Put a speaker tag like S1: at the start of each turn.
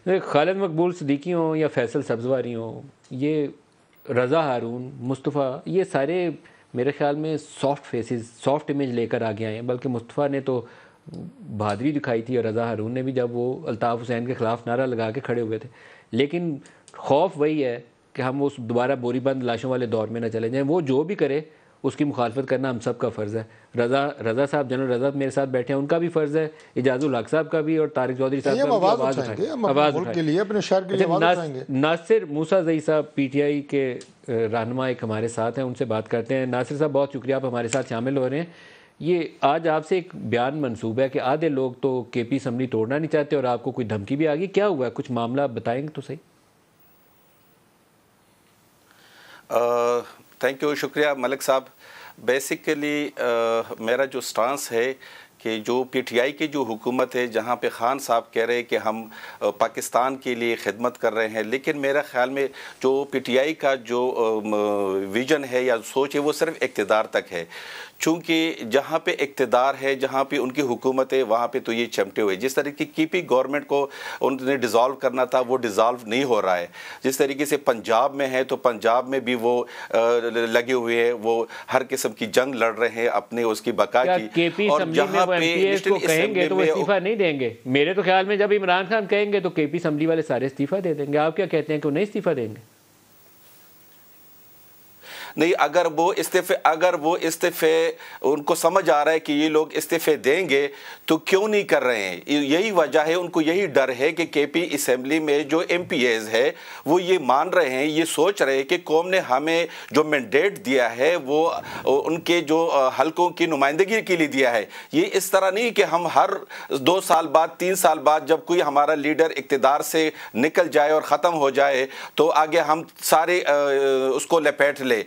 S1: خالد مقبول صدیقی ہوں یا فیصل سبزواری ہوں، یہ رضا ہارون، مصطفیٰ، یہ سارے میرے خیال میں سافٹ فیسز، سافٹ امیج لے کر آگے آئے ہیں۔ بلکہ مصطفیٰ نے تو بہادری دکھائی تھی، اور رضا ہارون نے بھی، جب وہ الطاف حسین کے خلاف نعرہ لگا کے کھڑے ہوئے تھے۔ لیکن خوف وہی ہے کہ ہم اس دوبارہ بوری بند لاشوں والے دور میں نہ چلے جائیں۔ وہ جو بھی کرے اس کی مخالفت کرنا ہم سب کا فرض ہے۔ رضا صاحب، جنرل رضا میرے ساتھ بیٹھے ہیں، ان کا بھی فرض ہے، اعجاز الحق صاحب کا بھی، اور طارق چودھری صاحب کا بھی۔
S2: آواز اٹھائیں گے، ہم اپنے ملک کے لیے، اپنے شہر کے لیے آواز اٹھائیں گے۔
S1: ناصر موسیٰ زئی صاحب پی ٹی آئی کے رہنما ایک ہمارے ساتھ ہیں، ان سے بات کرتے ہیں۔ ناصر صاحب بہت شکریہ، آپ ہمارے ساتھ شامل ہو رہے ہیں۔ یہ آج آپ سے ایک بیان منسوب ہے کہ آدھے لوگ تو کے پی اسمبلی توڑنا نہیں چاہتے، اور آپ کو کوئی دھمکی بھی آ گئی، کیا ہوا ہے؟ کچھ معاملہ بتائیں گے تو صحیح۔
S3: تھینک یو، شکریہ ملک صاحب۔ بیسیکلی میرا جو سٹانس ہے کہ جو پی ٹی آئی کی جو حکومت ہے، جہاں پہ خان صاحب کہہ رہے ہیں کہ ہم پاکستان کے لیے خدمت کر رہے ہیں، لیکن میرا خیال میں جو پی ٹی آئی کا جو ویژن ہے یا سوچ ہے وہ صرف اقتدار تک ہے۔ چونکہ جہاں پہ اقتدار ہے، جہاں پہ ان کی حکومت ہے، وہاں پہ تو یہ چمٹے ہوئے۔ جس طریقے کی پی گورنمنٹ کو ان نے ڈیزالو کرنا تھا، وہ ڈیزالو نہیں ہو رہا ہے۔ جس طریقے سے پنجاب میں ہے تو پنجاب میں بھی وہ لگے ہوئے ہیں، وہ ہر قسم کی جنگ لڑ رہے ہیں اپنے اس کی بقا کی۔
S1: اور جہاں پہ ایم پی ایس کو کہیں گے تو وہ استعفیٰ نہیں دیں گے۔ میرے تو خیال میں جب عمران خان کہیں گے تو کے پی اسمبلی والے سارے استعفیٰ دے دیں گے۔ آپ کیا کہتے ہیں کہ وہ نہیں استعفیٰ دیں گے؟
S3: نہیں، اگر وہ استعفے ان کو سمجھ آ رہا ہے کہ یہ لوگ استعفے دیں گے تو کیوں نہیں کر رہے ہیں؟ یہی وجہ ہے، ان کو یہی ڈر ہے کہ کے پی اسمبلی میں جو ایم پی ایز ہے وہ یہ مان رہے ہیں، یہ سوچ رہے ہیں کہ قوم نے ہمیں جو مینڈیٹ دیا ہے وہ ان کے جو حلقوں کی نمائندگی کے لیے دیا ہے۔ یہ اس طرح نہیں کہ ہم ہر 2 سال بعد 3 سال بعد جب کوئی ہمارا لیڈر اقتدار سے نکل جائے اور ختم ہو جائے تو آگے ہم سارے اس کو لپیٹ لے۔